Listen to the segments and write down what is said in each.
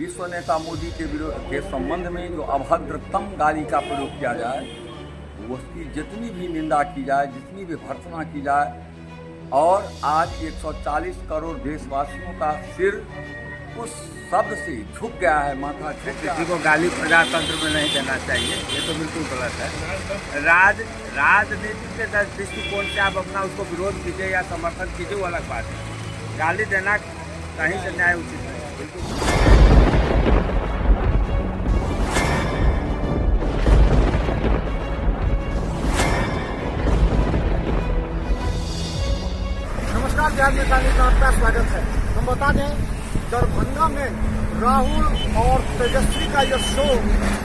विश्व नेता मोदी के विरोध के संबंध में जो अभद्रतम गाली का प्रयोग किया जाए, उसकी जितनी भी निंदा की जाए, जितनी भी भर्त्सना की जाए, और आज 140 करोड़ देशवासियों का सिर उस शब्द से झुक गया है, माथा झुक गया। किसी को गाली प्रजातंत्र में नहीं देना चाहिए, ये तो बिल्कुल गलत है। राजनीति के दृष्टिकोण से आप अपना उसको विरोध कीजिए या समर्थन कीजिए, वो अलग बात है। गाली देना कहीं से न्याय उचित नहीं, बिल्कुल। नमस्कार, बिहार में आपका स्वागत है। हम बता दें, दरभंगा में राहुल और तेजस्वी का यह शो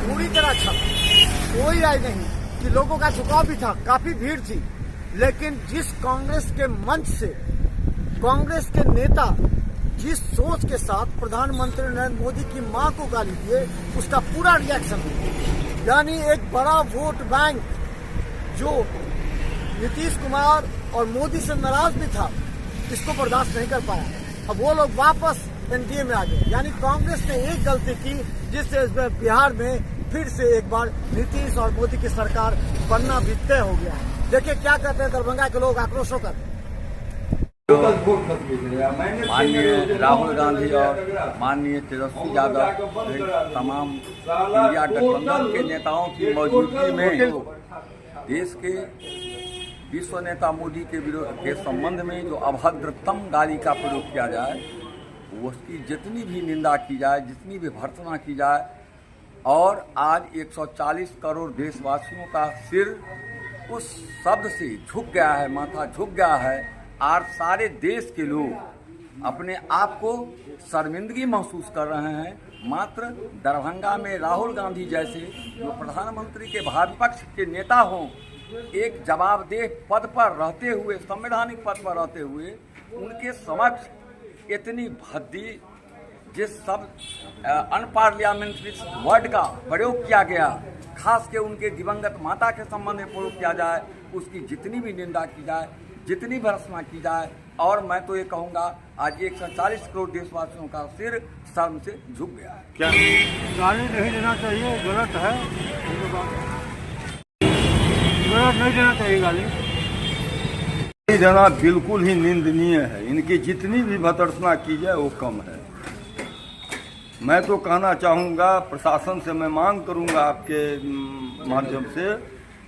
पूरी तरह छप, कोई राय नहीं कि लोगों का झुकाव भी था, काफी भीड़ थी, लेकिन जिस कांग्रेस के मंच से कांग्रेस के नेता जिस सोच के साथ प्रधानमंत्री नरेंद्र मोदी की मां को गाली दिए, उसका पूरा रिएक्शन हुआ। यानी एक बड़ा वोट बैंक जो नीतीश कुमार और मोदी से नाराज भी था, इसको बर्दाश्त नहीं कर पाया। अब वो लोग वापस एनडीए में आ गए। यानी कांग्रेस ने एक गलती की, जिससे बिहार में फिर से एक बार नीतीश और मोदी की सरकार बनना भी तय हो गया है। देखिए क्या कहते हैं दरभंगा के लोग आक्रोश होकर। माननीय राहुल गांधी और माननीय तेजस्वी यादव तमाम इंडिया गठबंधन के नेताओं की मौजूदगी में देश के विश्व नेता मोदी के विरोध के संबंध में जो अभद्रतम गाली का प्रयोग किया जाए, उसकी जितनी भी निंदा की जाए, जितनी भी भर्त्सना की जाए, और आज 140 करोड़ देशवासियों का सिर उस शब्द से झुक गया है, माथा झुक गया है, और सारे देश के लोग अपने आप को शर्मिंदगी महसूस कर रहे हैं। मात्र दरभंगा में राहुल गांधी जैसे जो प्रधानमंत्री के भावी पक्ष के नेता हों, एक जवाबदेह पद पर रहते हुए, संवैधानिक पद पर रहते हुए, उनके समक्ष इतनी भद्दी जिस सब अनपार्लियामेंट्री वर्ड का प्रयोग किया गया, खास के उनके दिवंगत माता के संबंध में प्रयोग किया जाए, उसकी जितनी भी निंदा की जाए, जितनी भर्त्सना की जाए, और मैं तो ये कहूँगा आज 140 करोड़ देशवासियों का सिर शर्म से झुक गया है। क्या गाली नहीं देना चाहिए, गलत है, गलत नहीं देना चाहिए गाली देना बिल्कुल ही निंदनीय है। इनकी जितनी भी भर्त्सना की जाए वो कम है। मैं तो कहना चाहूँगा, प्रशासन से मैं मांग करूँगा आपके माध्यम से,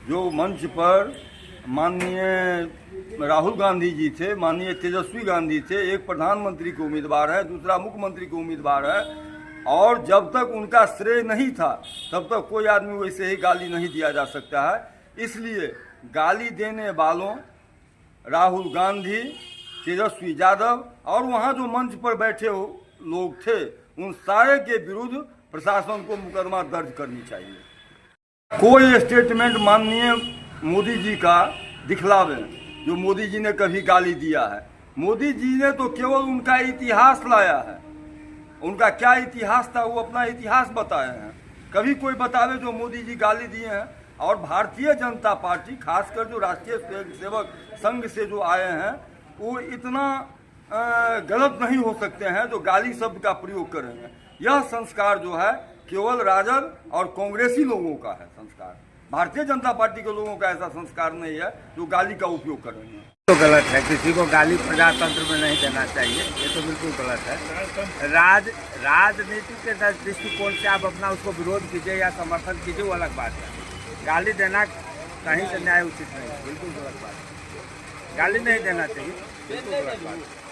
जो मंच पर माननीय राहुल गांधी जी थे, माननीय तेजस्वी गांधी थे, एक प्रधानमंत्री के उम्मीदवार है, दूसरा मुख्यमंत्री के उम्मीदवार है, और जब तक उनका श्रेय नहीं था तब तक कोई आदमी वैसे ही गाली नहीं दिया जा सकता है। इसलिए गाली देने वालों राहुल गांधी, तेजस्वी यादव और वहाँ जो मंच पर बैठे हो लोग थे, उन सारे के विरुद्ध प्रशासन को मुकदमा दर्ज करनी चाहिए। कोई स्टेटमेंट माननीय मोदी जी का दिखलावे जो मोदी जी ने कभी गाली दिया है। मोदी जी ने तो केवल उनका इतिहास लाया है, उनका क्या इतिहास था वो अपना इतिहास बताए हैं। कभी कोई बतावे जो मोदी जी गाली दिए हैं। और भारतीय जनता पार्टी, खासकर जो राष्ट्रीय स्वयंसेवक संघ से जो आए हैं, वो इतना गलत नहीं हो सकते हैं जो गाली शब्द का प्रयोग करेंगे। यह संस्कार जो है केवल राजद और कांग्रेसी लोगों का है संस्कार। भारतीय जनता पार्टी के लोगों का ऐसा संस्कार नहीं है जो गाली का उपयोग करेंगे। तो गलत है, किसी को गाली प्रजातंत्र में नहीं देना चाहिए, ये तो बिल्कुल गलत है। राजनीति के दृष्टिकोण से आप अपना उसको विरोध कीजिए या समर्थन कीजिए, वो अलग बात है। गाली देना कहीं से न्याय उचित नहीं, बिल्कुल गलत बात है। गाली नहीं देना चाहिए, बिल्कुल गलत बात है।